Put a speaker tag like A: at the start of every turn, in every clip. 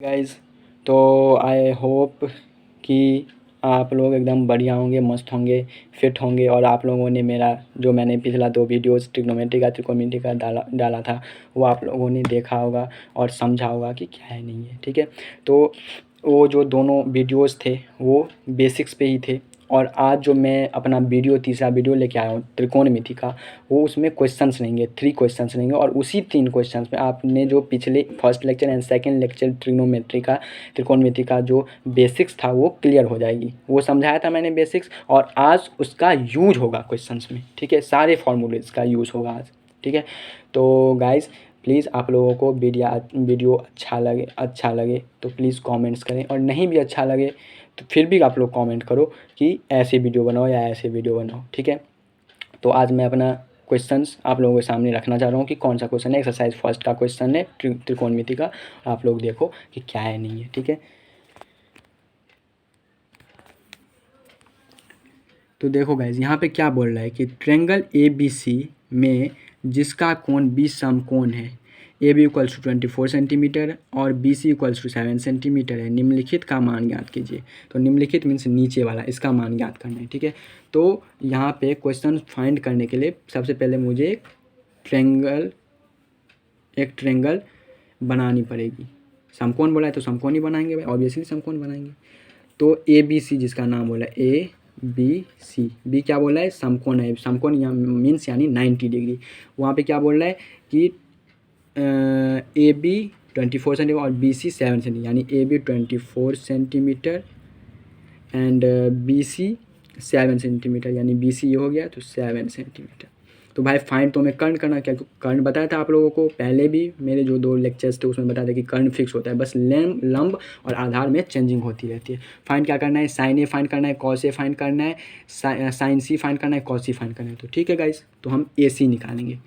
A: Guys, तो I hope कि आप लोग एकदम बढ़िया होंगे, मस्त होंगे, फिट होंगे। और आप लोगों ने मेरा जो मैंने पिछला 2 वीडियोज़ त्रिकोणमिति का डाला था वो आप लोगों ने देखा होगा और समझा होगा कि क्या है नहीं है, ठीक है। तो वो जो दोनों वीडियोज़ थे वो बेसिक्स पे ही थे। और आज जो मैं अपना तीसरा वीडियो लेके आया हूँ त्रिकोणमिति का, वो उसमें क्वेश्चंस रहेंगे, 3 क्वेश्चंस रहेंगे। और उसी 3 क्वेश्चंस में आपने जो पिछले first lecture and second lecture त्रिकोणमिति का जो बेसिक्स था वो क्लियर हो जाएगी। वो समझाया था मैंने बेसिक्स, और आज उसका यूज होगा क्वेश्चंस में, ठीक है। सारे फॉर्मूलेज का यूज़ होगा आज, ठीक है। तो गाइज़, प्लीज़ आप लोगों को वीडियो अच्छा लगे तो प्लीज़ कमेंट्स करें, और नहीं भी अच्छा लगे तो फिर भी आप लोग कमेंट करो कि ऐसे वीडियो बनाओ या ऐसे वीडियो बनाओ, ठीक है। तो आज मैं अपना क्वेश्चंस आप लोगों के सामने रखना चाह रहा हूँ कि कौन सा क्वेश्चन है। एक्सरसाइज फर्स्ट का क्वेश्चन है त्रिकोणमिति का। आप लोग देखो कि क्या है नहीं है, ठीक है। तो देखो गाइज, यहाँ पे क्या बोल रहा है कि ट्रायंगल ABC में जिसका कोण 20 समकोण है, AB इक्वल्स टू 24 सेंटीमीटर और BC इक्वल्स टू 7 सेंटीमीटर है, निम्नलिखित का मान ज्ञात कीजिए। तो निम्नलिखित मीन्स नीचे वाला, इसका मान ज्ञात करना है, ठीक है। तो यहाँ पे क्वेश्चन फाइंड करने के लिए सबसे पहले मुझे एक ट्रायंगल बनानी पड़ेगी। समकोण बोला है तो समकोण ही बनाएंगे भाई, ऑब्वियसली समकोण बनाएंगे। तो ABC जिसका नाम बोला ABC, बी क्या बोला है, समकोण है। समकोण मीन्स यानी 90 डिग्री। वहाँ पे क्या बोल रहा है कि AB 24 सेंटीमीटर और BC 7 सेंटीमीटर, यानी AB 24 centimetre and BC 7 centimetre, यानी BC ये हो गया तो 7 सेंटीमीटर। तो भाई फाइंड तो हमें कर्ण करना, क्या कर्ण बताया था आप लोगों को पहले भी, मेरे जो 2 लेक्चर्स थे उसमें बताया था कि कर्ण फिक्स होता है, बस लंब और आधार में चेंजिंग होती रहती है। फाइंड क्या करना है, साइन ए फाइंड करना है, कॉस ए फाइंड करना है, साइन सी फाइंड करना है, कॉस सी फाइंड करना है। तो ठीक है गाइस, तो हम AC निकालेंगे।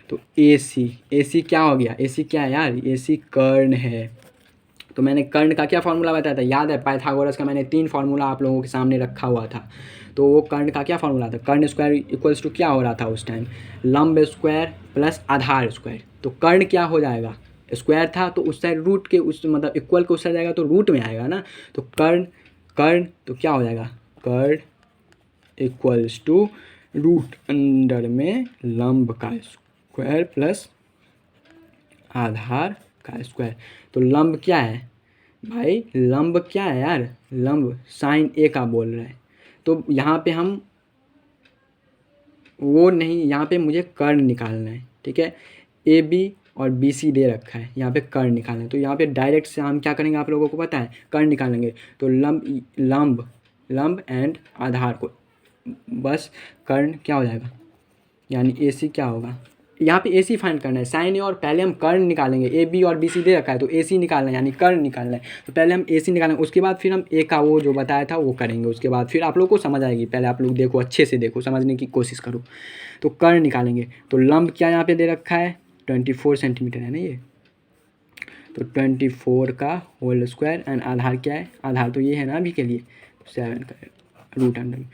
A: तो AC क्या हो गया, AC क्या है यार, AC कर्ण है। तो मैंने कर्ण का क्या फार्मूला बताया था, याद है, पाइथागोरस का मैंने 3 फार्मूला आप लोगों के सामने रखा हुआ था। तो वो कर्ण का क्या फार्मूला था, कर्ण स्क्वायर इक्वल्स टू क्या हो रहा था उस टाइम, लंब स्क्वायर प्लस आधार स्क्वायर। तो कर्ण क्या हो जाएगा, स्क्वायर था तो उस साइड रूट के उस मतलब इक्वल के उस साइड जाएगा तो रूट में आएगा ना। तो कर्ण तो क्या हो जाएगा, कर्ण इक्वल्स टू रूट अंडर में लंब का स्क्वायर प्लस आधार का स्क्वायर। तो लंब क्या है भाई, लंब क्या है यार, लंब साइन ए का बोल रहा है। तो यहाँ पे हम वो नहीं, यहाँ पे मुझे कर्ण निकालना है, ठीक है। AB और BC दे रखा है, यहाँ पे कर्ण निकालना है। तो यहाँ पे डायरेक्ट से हम क्या करेंगे, आप लोगों को पता है, कर्ण निकालेंगे। तो लंब एंड आधार को बस कर्ण क्या हो जाएगा, यानी AC क्या होगा, यहाँ पे AC फाइंड करना है, साइन ए, और पहले हम कर्ण निकालेंगे। AB और BC दे रखा है तो AC निकालना है, यानी कर्ण निकालना है। तो पहले हम AC निकालेंगे, उसके बाद फिर हम A का वो जो बताया था वो करेंगे। उसके बाद फिर आप लोग को समझ आएगी, पहले आप लोग देखो, अच्छे से देखो, समझने की कोशिश करो। तो कर्ण निकालेंगे, तो लंब क्या यहाँ पे दे रखा है, 24 सेंटीमीटर है ना ये। तो 24 का होल स्क्वायर एंड आधार क्या है, आधार तो ये है ना अभी के लिए, 7 का रूट अंडर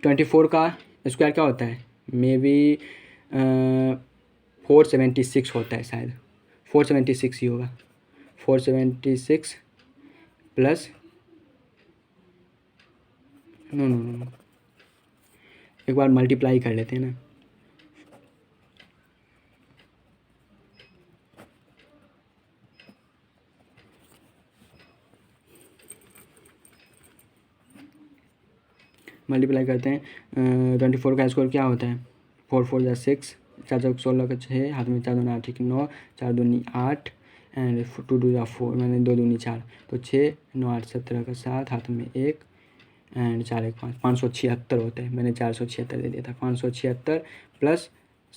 A: 24 का स्क्वायर क्या होता है, मे बी 476 होता है शायद, 476 ही होगा। 476 प्लस नो, एक बार मल्टीप्लाई कर लेते हैं ना। मल्टीप्लाई करते हैं, 24 का स्क्वायर क्या होता है, 4 4 जा 6, 4 4 16 का 6, हाथ में 4 दूनी 8 ठीक 9, 4 दूनी 8 एंड 2 2 जा 4, मैंने 2 दूनी 4, तो 6 9 8 17 का 7, हाथ में 1 एंड 4 1 5, 576 होता है। मैंने 476 दे दिया था, 576 प्लस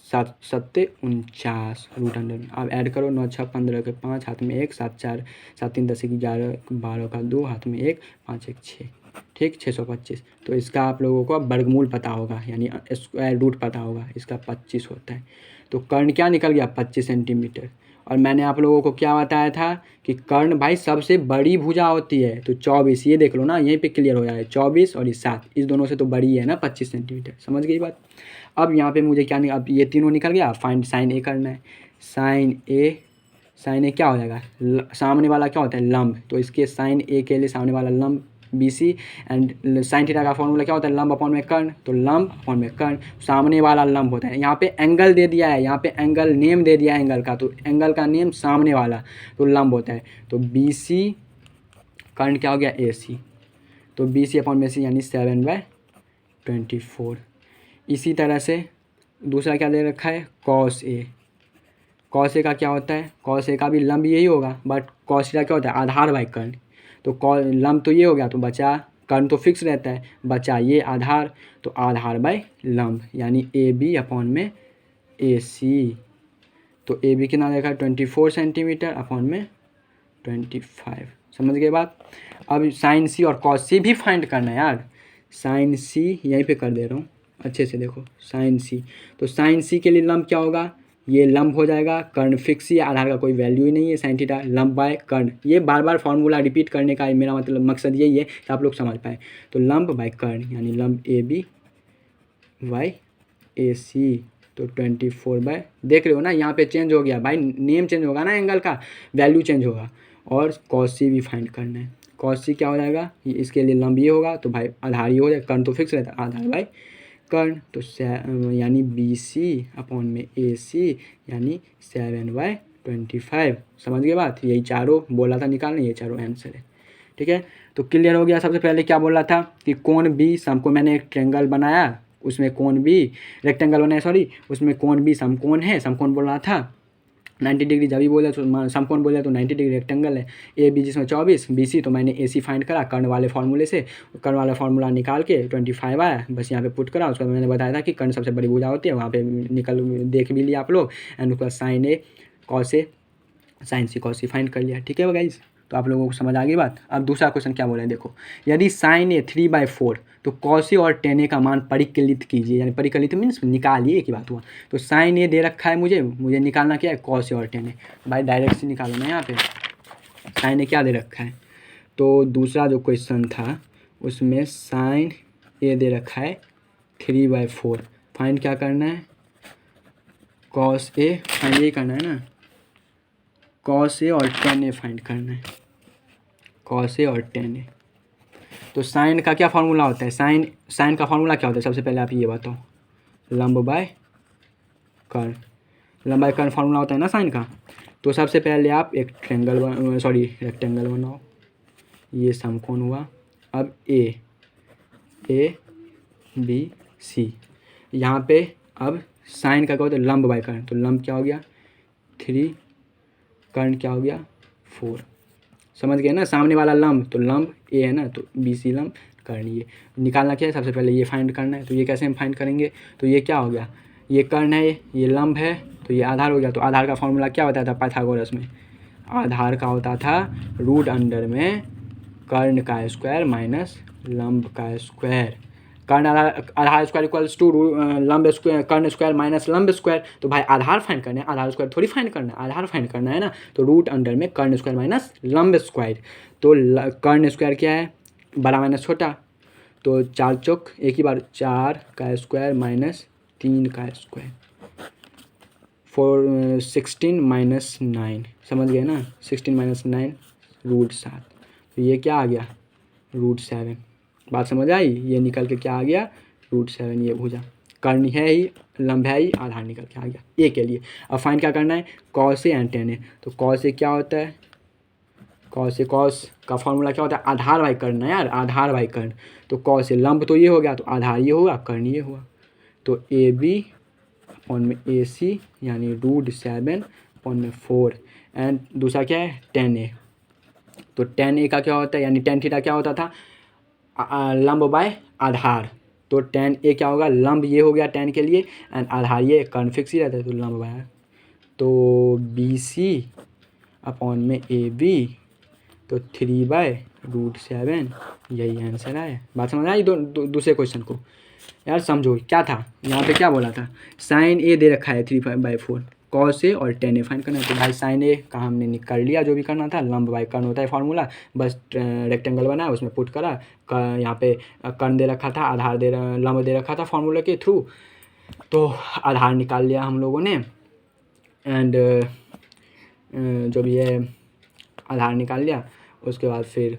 A: 7 7 49 रूट अंडर में। अब ऐड करो, 9 6 15 के 5, हाथ में 1, 7 4 7 3 10 11 12 का 2, हाथ में 1 5 1 6, ठीक 625। तो इसका आप लोगों को अब वर्गमूल पता होगा, यानी स्क्वायर रूट पता होगा, इसका 25 होता है। तो कर्ण क्या निकल गया, 25 सेंटीमीटर। और मैंने आप लोगों को क्या बताया था कि कर्ण भाई सबसे बड़ी भुजा होती है। तो 24, ये देख लो ना, यहीं पे क्लियर हो जाए, 24 और ये 7, इस दोनों से तो बड़ी है ना 25 सेंटीमीटर, समझ गई बात। अब यहाँ पे मुझे क्या अब ये तीनों निकल गया, फाइंड साइन ए करना है। साइन ए साइन ए क्या हो जाएगा, सामने वाला क्या होता है लंब, तो इसके साइन ए के लिए सामने वाला लंब B C, and sine theta का फॉर्मूला क्या होता है लंब अपॉन में कर्ण, तो लंब अपॉन में कर्ण सामने वाला लंब होता है। यहाँ पे एंगल दे दिया है, यहाँ पे एंगल नेम दे दिया है एंगल का, तो एंगल का नेम सामने वाला तो लंब होता है। तो बी सी कर्ण क्या हो गया ए सी, तो बी सी अपॉन में सी यानी 7/24। इसी तरह से दूसरा क्या दे रखा है कॉस ए, कॉस ए का क्या होता है, कॉस ए का भी लंब यही होगा, बट कॉस थीटा क्या होता है आधार बाई कर्ण, तो लंब तो ये हो गया, तो बचा कर्ण तो फिक्स रहता है, बचा ये आधार, तो आधार बाई लंब यानी ए बी अपॉन में ए सी। तो ए बी कितना देखा 24 सेंटीमीटर अपॉन में 25। समझ गए बात। अब साइन सी और कॉस सी भी फाइंड करना है यार। साइन सी यहीं पे कर दे रहा हूँ, अच्छे से देखो साइन सी, तो साइन सी के लिए लंब क्या होगा, ये लंब हो जाएगा, कर्ण फिक्स ही है, आधार का कोई वैल्यू ही नहीं है, साइन थीटा लंब बाय कर्ण। ये बार बार फॉर्मूला रिपीट करने का मेरा मतलब मकसद यही है कि आप लोग समझ पाए। तो लंब बाय कर्ण यानी लंब ए बी बाई ए सी, तो 24 बाय, देख रहे हो ना यहाँ पे चेंज हो गया भाई, नेम चेंज होगा ना, एंगल का वैल्यू चेंज होगा। और कॉस सी भी फाइंड करना है, कॉस सी क्या हो जाएगा, इसके लिए लंब ये होगा, तो भाई आधार ये हो जाएगा, कर्ण तो फिक्स रहता है, आधार बाई कर्ण, तो यानी बी सी अपॉन में ए सी यानी 7/25। समझ गए बात, यही चारों बोला था निकालने, ये चारों आंसर है। ठीक है, तो क्लियर हो गया। सबसे पहले क्या बोला था कि कोण बी समकोण, मैंने एक ट्रायंगल बनाया उसमें कोण बी, रेक्टेंगल बनाया सॉरी, उसमें कोण बी समकोण है, समकोण बोल रहा था 90 डिग्री, जब भी बोला तो समकोण बोला तो 90 डिग्री रेक्टेंगल है। ए बी जिसमें 24, बी सी, तो मैंने ए सी फाइंड करा कर्ण वाले फार्मूले से, कर्ण वाला फार्मूला निकाल के 25 आया, बस यहाँ पे पुट करा। उसके बाद मैंने बताया था कि कर्ण सबसे बड़ी भुजा होती है, वहाँ पे निकल देख भी लिया आप लोग, एंड उसके बाद sign A cos A sign C cos C find कर लिया। ठीक है गाइस, तो आप लोगों को समझ आ गई बात। अब दूसरा क्वेश्चन क्या बोला है देखो, यदि साइन ए 3/4 तो कॉस ए और टेन ए का मान परिकलित कीजिए, यानी परिकलित मीन्स निकालिए, एक ही बात हुआ। तो साइन ए दे रखा है मुझे निकालना क्या है कॉस ए और टेन ए, भाई डायरेक्ट से निकालो ना, यहाँ पे साइन ए क्या दे रखा है। तो दूसरा जो क्वेश्चन था उसमें साइन ए दे रखा है 3/4, फाइंड क्या करना है कॉस ए, फाइंड ये करना है ना, कॉस ए और टेन ए फाइंड करना है, कॉस ए और टेन ए। तो साइन का क्या फार्मूला होता है, साइन का फार्मूला क्या होता है, सबसे पहले आप ये बताओ, लंब बाय कर्ण, लंब बाय कर्ण फार्मूला होता है ना साइन का। तो सबसे पहले आप एक रेक्टेंगल बनाओ, ये समकोण हुआ। अब ए बी सी, यहाँ पे अब साइन का क्या होता है लंब बाय कर्ण, तो लंब क्या हो गया 3, कर्ण क्या हो गया 4। समझ गए ना, सामने वाला लंब तो लंब ए है ना, तो बी सी लंब कर्ण, ये निकालना क्या है सबसे पहले ये फाइंड करना है। तो ये कैसे हम फाइंड करेंगे, तो ये क्या हो गया, ये कर्ण है, ये लंब है, तो ये आधार हो गया। तो आधार का फॉर्मूला क्या होता था पाइथागोरस में, आधार का होता था रूट अंडर में कर्ण का स्क्वायर माइनस लंब का स्क्वायर, कर्ण आधार स्क्वायर इक्वल्स टू लंब स्क्वायर, कर्ण स्क्वायर माइनस लंब स्क्वायर। तो भाई आधार फाइंड करना है, आधार स्क्वायर थोड़ी फाइंड करना है, आधार फाइंड करना है ना। तो रूट अंडर में कर्ण स्क्वायर माइनस लंब स्क्वायर, तो कर्ण स्क्वायर क्या है बड़ा माइनस छोटा, तो 4 चौक एक ही बार 4 का स्क्वायर माइनस 3 का स्क्वायर, 16 माइनस 9, समझ गए ना, 16 माइनस 9 रूट 7, तो ये क्या आ गया रूट 7। बात समझ आई, ये निकल के क्या आ गया रूट 7, ये भुजा, कर्ण है ही लंब है ही, आधार निकल के आ गया ए के लिए। अब फाइंड क्या करना है कॉस ए एंड टेन ए, तो कॉस ए क्या होता है, कॉस ए, कॉस का फॉर्मूला क्या होता है आधार बाई कर्ण यार, आधार बाई कर्ण। तो कॉस ए लंब तो ये हो गया, तो आधार ये होगा, कर्ण ये हुआ, तो ए बी अपॉन में ए सी यानी रूट 7 अपॉन में 4, एंड दूसरा क्या है टेन ए। तो टेन ए का क्या होता है, यानी टेन थीटा क्या होता था लंब बाय आधार, तो टेन ए क्या होगा लंब ये हो गया टेन के लिए, एंड आधार ये कर्ण फिक्स ही रहता है, तो लंब बाय, तो बी सी अपॉन में ए बी, तो 3/√7, यही आंसर है। बात समझ आई दूसरे क्वेश्चन को यार, समझो क्या था यहाँ पे, क्या बोला था साइन ए दे रखा है 3/4, कॉस ए और टेन ए फाइंड करना है। तो भाई साइन ए का हमने कर लिया जो भी करना था, लंब बाय कर्ण होता है फार्मूला, बस रेक्टेंगल बनाया उसमें पुट करा, यहाँ पे कर्ण दे रखा था, आधार लंब दे रखा था फार्मूला के थ्रू, तो आधार निकाल लिया हम लोगों ने, एंड जो भी है आधार निकाल लिया। उसके बाद फिर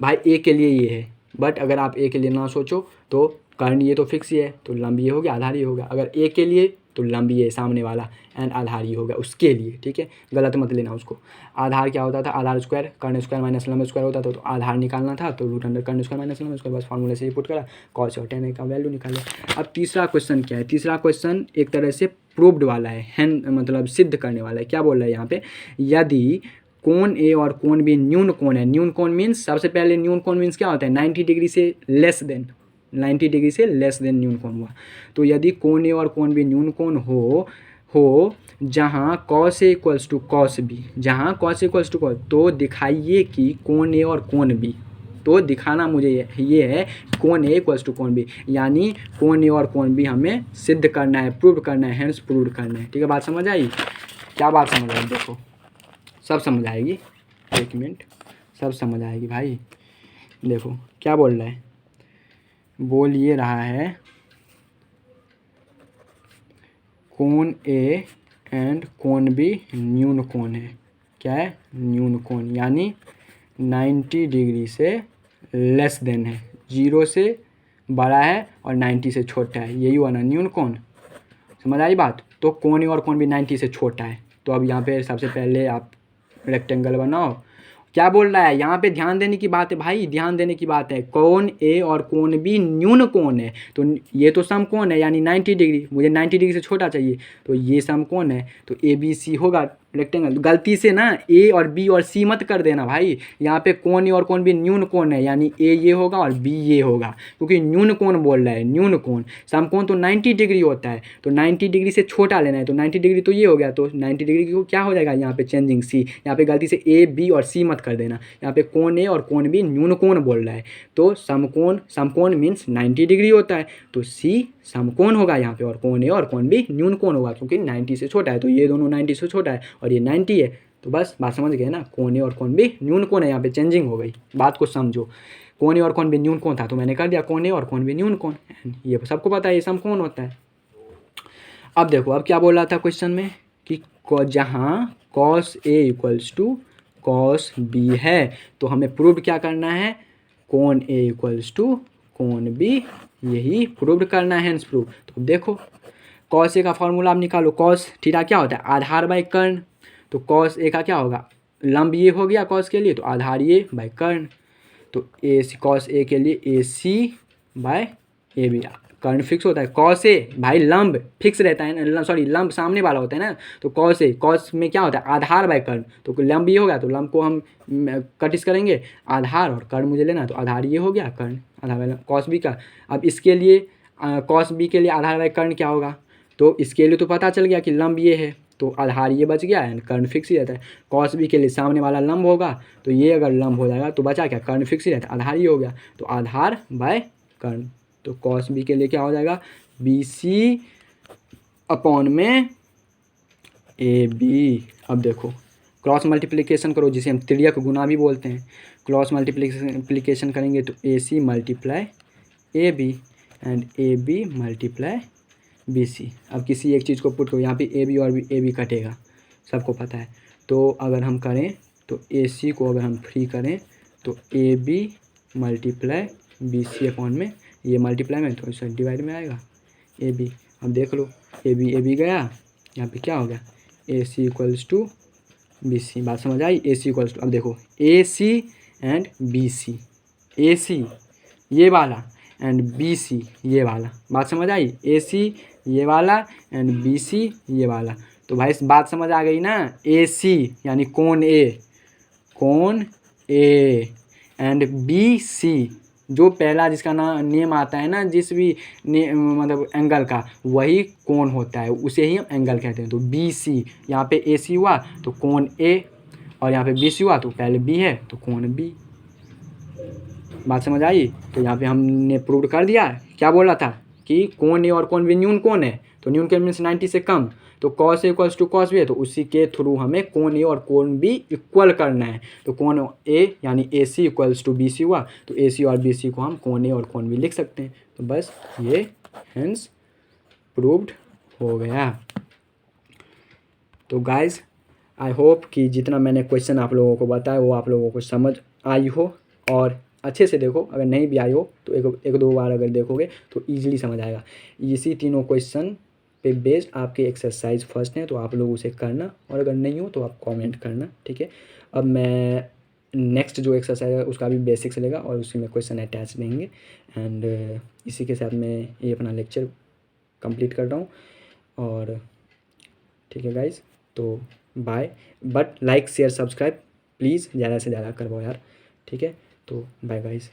A: भाई ए के लिए ये है, बट अगर आप ए के लिए ना सोचो तो कर्ण ये तो फिक्स ही है, तो लंब ये हो गया, आधार ये हो गया। अगर ए के लिए तो लंब ये सामने वाला एंड आधार ये हो गया उसके लिए, ठीक है, गलत मत लेना उसको। आधार क्या होता था, आधार स्क्वायर कर्ण स्क्वायर माइनस लंब स्क्वायर होता था, तो आधार निकालना था तो रूट अंडर कर्ण स्क्वायर माइनस लंब स्क्वायर, बस फार्मूले से ही पुट करा, कॉस और टेन का वैल्यू निकाले। अब तीसरा क्वेश्चन क्या है, तीसरा क्वेश्चन एक तरह से प्रूव्ड वाला है, मतलब सिद्ध करने वाला है। क्या बोल रहा है यहाँ पे, यदि कोण ए और कोण बी न्यून कोण है, न्यून कोण मीन्स सबसे पहले न्यून कोण मीन्स क्या होता है, 90 डिग्री से लेस देन, 90 डिग्री से लेस देन न्यून कोण हुआ। तो यदि कोण ए और कोण बी न्यून कोण हो जहाँ cos A equals to cos B, जहाँ कॉस इक्वल्स टू कॉस, तो दिखाइए कि कोण ए और कोण बी, तो दिखाना मुझे ये है कोण ए इक्वल्स टू कोण बी, यानी कोण ए और कोण बी हमें सिद्ध करना है, प्रूव करना है, हेंस प्रूव करना है। ठीक है, बात समझ आई, क्या बात समझ आई, देखो सब समझ आएगी, एक मिनट, सब समझ आएगी भाई। देखो क्या बोल रहा है, बोल ये रहा है कोण ए एंड कोण बी न्यून कोण है, क्या है, न्यून कोण, यानी 90 डिग्री से लेस देन है, 0 से बड़ा है और 90 से छोटा है, यही हुआ ना न्यून कोण, समझ आई बात। तो कोण ए और कोण बी 90 से छोटा है, तो अब यहाँ पे सबसे पहले आप रेक्टेंगल बनाओ। क्या बोल रहा है यहाँ पे, ध्यान देने की बात है भाई, ध्यान देने की बात है, कोण ए और कोण बी न्यून कोण है, तो ये तो समकोण है यानी 90 डिग्री, मुझे 90 डिग्री से छोटा चाहिए, तो ये समकोण है, तो ए बी सी होगा रेक्टेंगल। गलती से ना ए और बी और सी मत कर देना भाई, यहाँ पे कोण ए और कोण बी न्यून कोण है, यानी ए ये होगा और बी ये होगा, क्योंकि न्यून कोण बोल रहा है, न्यून कोण। समकोण तो 90 डिग्री होता है, तो 90 डिग्री से छोटा लेना है, तो 90 डिग्री तो ये हो गया, तो 90 डिग्री को क्या हो जाएगा यहाँ पे चेंजिंग सी, यहाँ पे गलती से ए बी और सी मत कर देना, यहाँ पे कोण ए और कोण बी न्यून कोण बोल रहा है, तो समकोण मीन्स 90 डिग्री होता है, तो सी समकोण होगा यहाँ पे, और कोण ए और कोण बी न्यून कोण होगा, क्योंकि 90 से छोटा है, तो ये दोनों 90 से छोटा है और ये 90 है, तो बस बात समझ गए ना, कोण ए और कोण बी न्यून कोण है, यहाँ पे चेंजिंग हो गई, बात को समझो। कोण ए और कोण बी न्यून कोण था, तो मैंने कर दिया कोण ए और कोण बी न्यून कोण, ये सबको पता है ये समकोण होता है। अब देखो, अब क्या बोल रहा था क्वेश्चन में कि जहाँ cos A equals to cos B है, तो हमें प्रूव क्या करना है, कोण ए इक्वल्स टू कोण बी, यही प्रूव करना है, हेंस प्रूव। तो देखो कॉस ए का फॉर्मूला आप निकालो, कॉस थीटा क्या होता है, आधार बाय कर्ण, तो कॉस ए का क्या होगा, लंब ये हो गया कॉस के लिए, तो आधार ये बाय कर्ण, तो ए सी कॉस ए के लिए A C by A B, कर्ण फिक्स होता है, कॉस ए भाई लंब फिक्स रहता है ना, सॉरी लंब सामने वाला होता है ना, तो कॉस ए, कॉस में क्या होता है आधार बाय कर्ण, तो लंब ये हो गया, तो लंब को हम कटिस करेंगे, आधार और कर्ण मुझे लेना, तो आधार ये हो गया, कर्ण आधार बाय कॉस बी का। अब इसके लिए कॉस बी के लिए आधार बाय कर्ण क्या होगा, तो इसके लिए तो पता चल गया कि लंब ये है, तो आधार ये बच गया एंड कर्ण फिक्स ही रहता है। कॉस बी के लिए सामने वाला लंब होगा, तो ये अगर लंब हो जाएगा तो बचा क्या, कर्ण फिक्स ही रहता है, आधार ये हो गया, तो आधार बाय कर्ण, तो कॉस बी के लिए क्या हो जाएगा, बी सी अपॉन में ए बी। अब देखो क्रॉस मल्टीप्लिकेशन करो, जिसे हम तिर्यक गुना भी बोलते हैं, क्रॉस मल्टीप्लिकेशन करेंगे तो A C multiply A B and A B multiply B C. अब किसी एक चीज़ को पुट करो, यहाँ पे ए बी और बी ए बी कटेगा, सबको पता है, तो अगर हम करें तो ए सी को अगर हम फ्री करें तो A B multiply B C upon में, ये मल्टीप्लाई में तो इसे डिवाइड में आएगा ए बी। अब देख लो ए बी गया, यहाँ पे क्या हो गया, ए सी इक्वल्स टू बी सी, बात समझ आई, ए सी इक्वल्स टू, अब देखो ए सी एंड बी सी, ए सी ये वाला एंड बी सी ये वाला, बात समझ आई, ए सी ये वाला एंड बी सी ये वाला, तो भाई बात समझ आ गई ना, ए सी यानी कोण ए एंड बी सी, जो पहला जिसका नेम आता है ना, जिस भी मतलब एंगल का, वही कोण होता है, उसे ही हम एंगल कहते हैं। तो बी सी, यहाँ पे ए सी हुआ तो कोण ए, और यहाँ पे बी सी हुआ तो पहले बी है तो कोण बी, बात समझ आई। तो यहाँ पे हमने प्रूव कर दिया, क्या बोला था कि कोण ए और कोण बी न्यून कोण है, तो न्यून कोण मीन्स 90 से कम, तो cos A equals to cos B है, तो उसी के थ्रू हमें कोण ए और कोण बी इक्वल करना है, तो कोण ए यानी ए सी इक्वल्स टू बी सी हुआ, तो ए सी और बी सी को हम कोण ए और कोण बी लिख सकते हैं, तो बस ये हेंस प्रूव्ड हो गया। तो गाइज आई होप कि जितना मैंने क्वेश्चन आप लोगों को बताया वो आप लोगों को समझ आई हो, और अच्छे से देखो, अगर नहीं भी आई हो तो एक दो बार अगर देखोगे तो ईजिली समझ आएगा। इसी तीनों क्वेश्चन पे बेस्ड आपके एक्सरसाइज फर्स्ट हैं, तो आप लोग उसे करना, और अगर नहीं हो तो आप कमेंट करना, ठीक है। अब मैं नेक्स्ट जो एक्सरसाइज है उसका भी बेसिक्स लेगा और उसी में क्वेश्चन अटैच रहेंगे। एंड इसी के साथ मैं ये अपना लेक्चर कंप्लीट कर रहा हूँ, और ठीक है गाइज, तो bye. But like share subscribe please ज़्यादा से ज़्यादा करवाओ यार, ठीक है। तो बाय गाइज।